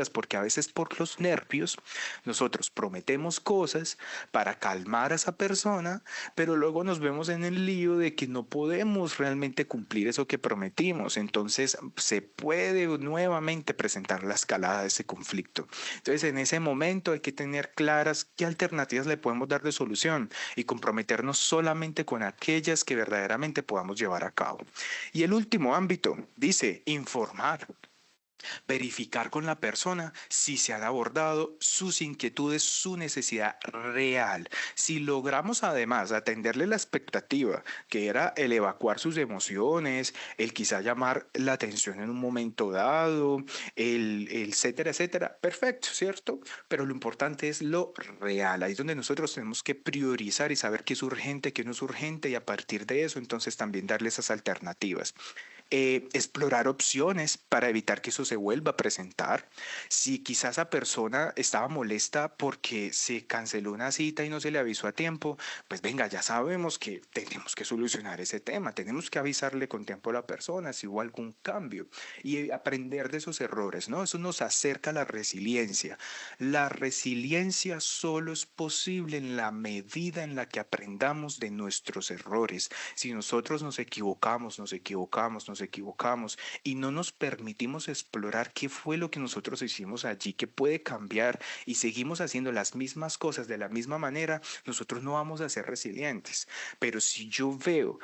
porque a veces por los nervios nosotros prometemos cosas para calmar a esa persona, pero luego nos vemos en el lío de que no podemos realmente cumplir eso que prometimos. Entonces se puede nuevamente presentar la escalada de ese conflicto. Entonces en ese momento hay que tener claras qué alternativas le podemos dar de solución y comprometernos solamente con aquellas que verdaderamente podamos llevar a cabo. Y el último ámbito dice informar. verificar con la persona si se han abordado sus inquietudes, su necesidad real. Si logramos además atenderle la expectativa, que era el evacuar sus emociones, el quizá llamar la atención en un momento dado, el etcétera, etcétera, perfecto, ¿cierto? Pero lo importante es lo real. Ahí es donde nosotros tenemos que priorizar y saber qué es urgente, qué no es urgente y a partir de eso entonces también darle esas alternativas. Explorar opciones para evitar que eso se vuelva a presentar. Si quizás esa persona estaba molesta porque se canceló una cita y no se le avisó a tiempo, pues venga, ya sabemos que tenemos que solucionar ese tema, tenemos que avisarle con tiempo a la persona si hubo algún cambio y aprender de esos errores, ¿no? Eso nos acerca a la resiliencia. La resiliencia solo es posible en la medida en la que aprendamos de nuestros errores. Si nosotros nos equivocamos y no nos permitimos explorar qué fue lo que nosotros hicimos allí, que puede cambiar y seguimos haciendo las mismas cosas de la misma manera, nosotros no vamos a ser resilientes. Pero si yo veo,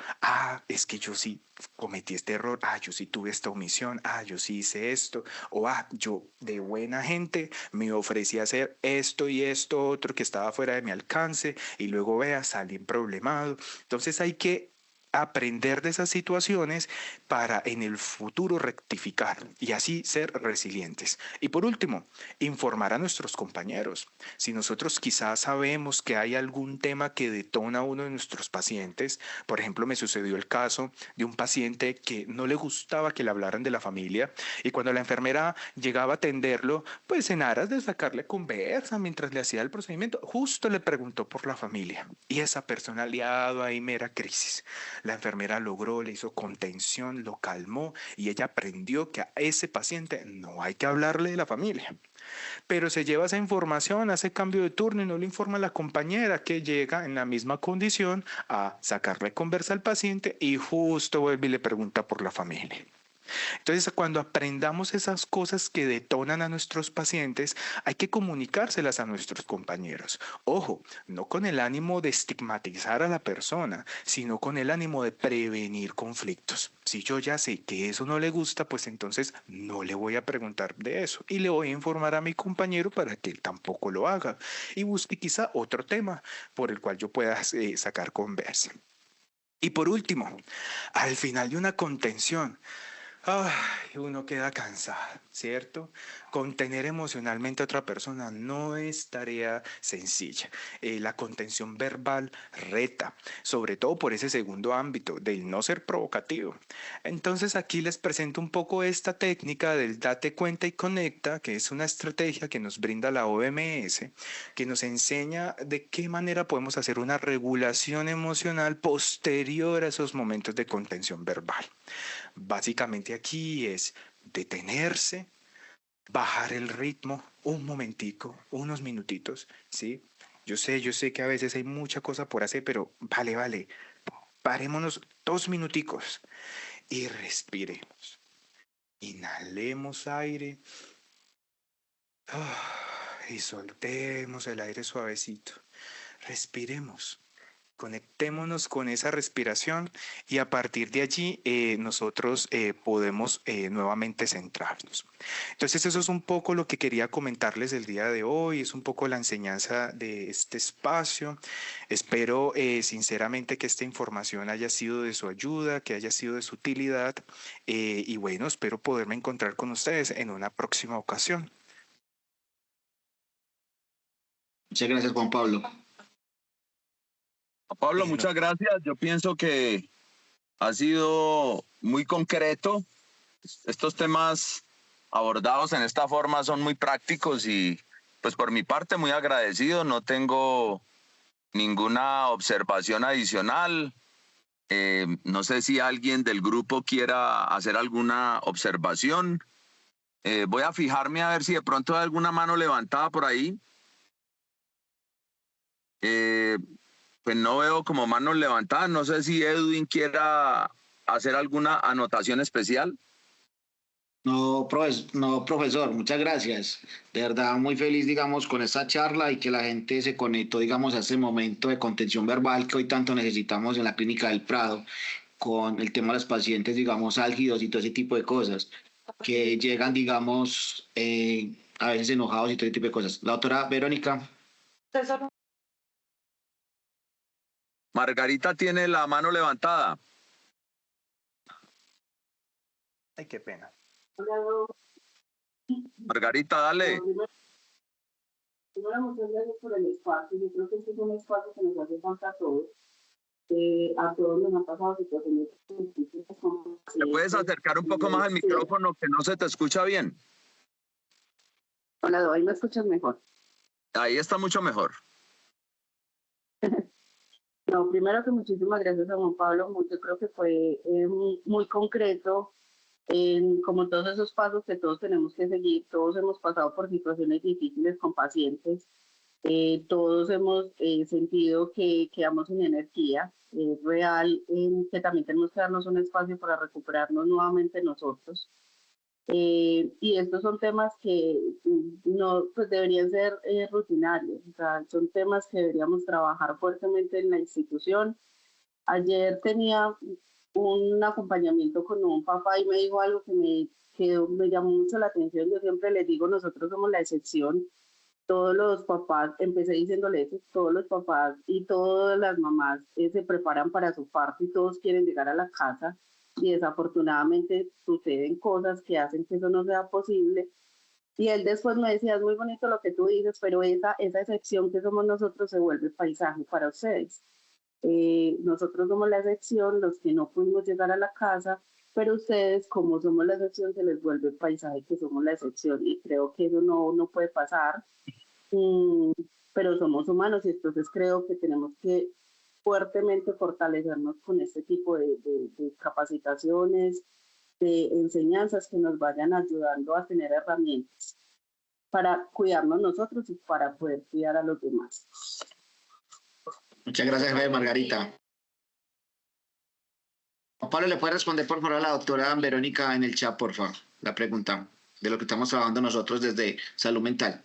es que yo sí cometí este error, yo sí tuve esta omisión, yo sí hice esto, o yo de buena gente me ofrecí a hacer esto y esto otro que estaba fuera de mi alcance y luego vea, salí problemado. Entonces hay que aprender de esas situaciones para en el futuro rectificar y así ser resilientes. Y por último, informar a nuestros compañeros. Si nosotros quizás sabemos que hay algún tema que detona a uno de nuestros pacientes, por ejemplo, me sucedió el caso de un paciente que no le gustaba que le hablaran de la familia y cuando la enfermera llegaba a atenderlo, pues en aras de sacarle conversa mientras le hacía el procedimiento, justo le preguntó por la familia y esa persona le ha dado ahí mera crisis. La enfermera logró, le hizo contención, lo calmó y ella aprendió que a ese paciente no hay que hablarle de la familia. Pero se lleva esa información, hace cambio de turno y no le informa a la compañera que llega en la misma condición a sacarle conversa al paciente y justo vuelve y le pregunta por la familia. Entonces, cuando aprendamos esas cosas que detonan a nuestros pacientes, hay que comunicárselas a nuestros compañeros. Ojo, no con el ánimo de estigmatizar a la persona, sino con el ánimo de prevenir conflictos. Si yo ya sé que eso no le gusta, pues entonces no le voy a preguntar de eso y le voy a informar a mi compañero para que él tampoco lo haga y busque quizá otro tema por el cual yo pueda sacar conversa. Y por último, al final de una contención, uno queda cansado, ¿cierto? Contener emocionalmente a otra persona no es tarea sencilla. La contención verbal reta, sobre todo por ese segundo ámbito del no ser provocativo. Entonces aquí les presento un poco esta técnica del date cuenta y conecta, que es una estrategia que nos brinda la OMS, que nos enseña de qué manera podemos hacer una regulación emocional posterior a esos momentos de contención verbal. Básicamente aquí es detenerse, bajar el ritmo un momentico, unos minutitos, ¿sí? Yo sé que a veces hay mucha cosa por hacer, pero vale, parémonos 2 minuticos y respiremos. Inhalemos aire y soltemos el aire suavecito. Respiremos. Conectémonos con esa respiración y a partir de allí nosotros podemos nuevamente centrarnos. Entonces eso es un poco lo que quería comentarles el día de hoy, es un poco la enseñanza de este espacio. Espero sinceramente que esta información haya sido de su ayuda, que haya sido de su utilidad y bueno, espero poderme encontrar con ustedes en una próxima ocasión. Muchas gracias, Juan Pablo. Pablo, No, muchas gracias. Yo pienso que ha sido muy concreto. Estos temas abordados en esta forma son muy prácticos y pues por mi parte muy agradecido. No tengo ninguna observación adicional. No sé si alguien del grupo quiera hacer alguna observación. Voy a fijarme a ver si de pronto hay alguna mano levantada por ahí. Pues no veo como manos levantadas. No sé si Edwin quiera hacer alguna anotación especial. No, profesor, muchas gracias. De verdad, muy feliz, digamos, con esta charla y que la gente se conectó, digamos, a este momento de contención verbal que hoy tanto necesitamos en la Clínica del Prado, con el tema de los pacientes, digamos, álgidos y todo ese tipo de cosas. que llegan, digamos, a veces enojados y todo tipo de cosas. La doctora Verónica. Margarita tiene la mano levantada. Ay, qué pena. Margarita, dale. Primero, muchas gracias por el espacio. Yo creo que este es un espacio que nos hace falta a todos. A todos nos han pasado situaciones difíciles. ¿Te puedes acercar un poco más al micrófono que no se te escucha bien? Hola, ¿ahí me escuchas mejor? Ahí está mucho mejor. No, primero que muchísimas gracias a Juan Pablo. Yo creo que fue muy concreto en como todos esos pasos que todos tenemos que seguir. Todos hemos pasado por situaciones difíciles con pacientes. Todos hemos sentido que quedamos sin energía. Es real que también tenemos que darnos un espacio para recuperarnos nuevamente nosotros. Y estos son temas que no pues deberían ser rutinarios, o sea, son temas que deberíamos trabajar fuertemente en la institución. Ayer tenía un acompañamiento con un papá y me dijo algo que me llamó mucho la atención. Yo siempre les digo, nosotros somos la excepción. Todos los papás, empecé diciéndole eso, todos los papás y todas las mamás se preparan para su parto y todos quieren llegar a la casa y desafortunadamente suceden cosas que hacen que eso no sea posible. Y él después me decía, es muy bonito lo que tú dices, pero esa excepción que somos nosotros se vuelve paisaje para ustedes. Nosotros somos la excepción, los que no pudimos llegar a la casa, pero ustedes, como somos la excepción, se les vuelve paisaje que somos la excepción y creo que eso no puede pasar. Mm, pero somos humanos y entonces creo que tenemos que fuertemente fortalecernos con este tipo de capacitaciones, de enseñanzas que nos vayan ayudando a tener herramientas para cuidarnos nosotros y para poder cuidar a los demás. Muchas gracias, Margarita. Juan Pablo, ¿le puede responder por favor a la doctora Verónica en el chat, por favor, la pregunta de lo que estamos trabajando nosotros desde salud mental?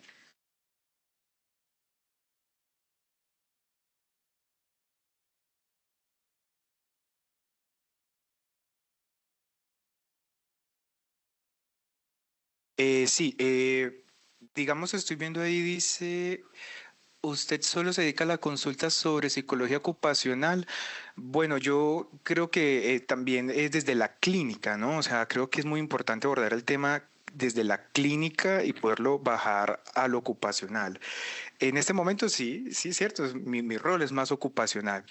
Sí, digamos, estoy viendo ahí, dice, usted solo se dedica a la consulta sobre psicología ocupacional. Bueno, yo creo que también es desde la clínica, ¿no? O sea, creo que es muy importante abordar el tema desde la clínica y poderlo bajar a lo ocupacional. En este momento sí, sí, es cierto, mi rol es más ocupacional.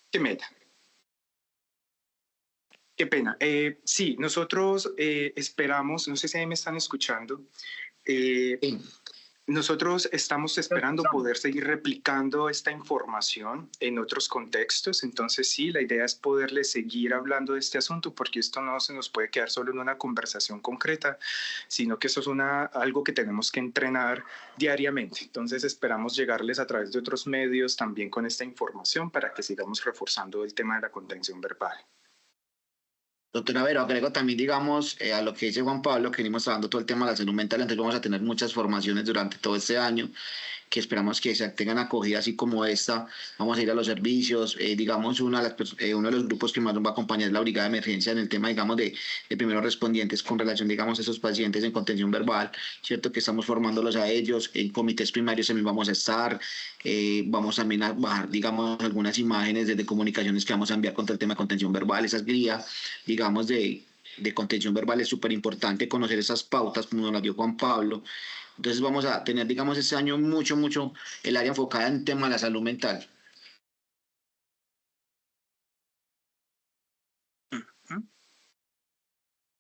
¿Qué meta? Qué pena. Sí, nosotros esperamos, no sé si ahí me están escuchando, Sí. nosotros estamos esperando poder seguir replicando esta información en otros contextos. Entonces, sí, la idea es poderle seguir hablando de este asunto porque esto no se nos puede quedar solo en una conversación concreta, sino que eso es algo que tenemos que entrenar diariamente. Entonces, esperamos llegarles a través de otros medios también con esta información para que sigamos reforzando el tema de la contención verbal. Doctora Vero, agrego también, digamos, a lo que dice Juan Pablo, que venimos trabajando todo el tema de la salud mental, entonces vamos a tener muchas formaciones durante todo este año que esperamos que se tengan acogida así como esta. Vamos a ir a los servicios, digamos, uno de los grupos que más nos va a acompañar es la brigada de emergencia en el tema, digamos, de primeros respondientes con relación, digamos, a esos pacientes en contención verbal, ¿cierto? Que estamos formándolos a ellos, en comités primarios también vamos a estar, vamos también a bajar, digamos, algunas imágenes desde comunicaciones que vamos a enviar contra el tema de contención verbal, esas guías, digamos, de contención verbal es súper importante conocer esas pautas, como nos las dio Juan Pablo. Entonces vamos a tener, digamos, este año mucho el área enfocada en tema de la salud mental.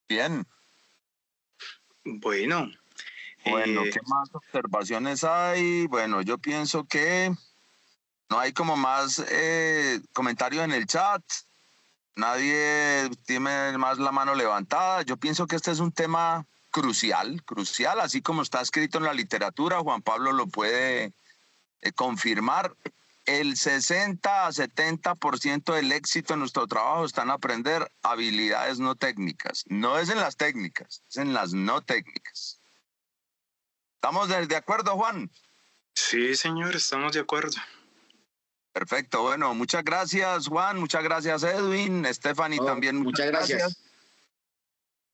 Bien. Bueno. Bueno, ¿qué más observaciones hay? Bueno, yo pienso que no hay como más comentarios en el chat. Nadie tiene más la mano levantada. Yo pienso que este es un tema crucial, así como está escrito en la literatura. Juan Pablo lo puede confirmar. El 60 a 70% del éxito en nuestro trabajo está en aprender habilidades no técnicas. No es en las técnicas, es en las no técnicas. ¿Estamos de acuerdo, Juan? Sí, señor, estamos de acuerdo. Perfecto, bueno, muchas gracias Juan, muchas gracias Edwin, Stephanie también. Muchas gracias.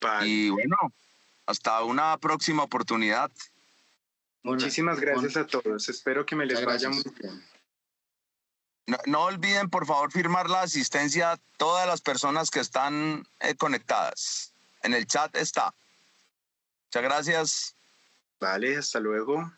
Vale. Y bueno, hasta una próxima oportunidad. Muchísimas gracias a todos. Espero que me les vaya muy bien. No olviden, por favor, firmar la asistencia a todas las personas que están conectadas. En el chat está. Muchas gracias. Vale, hasta luego.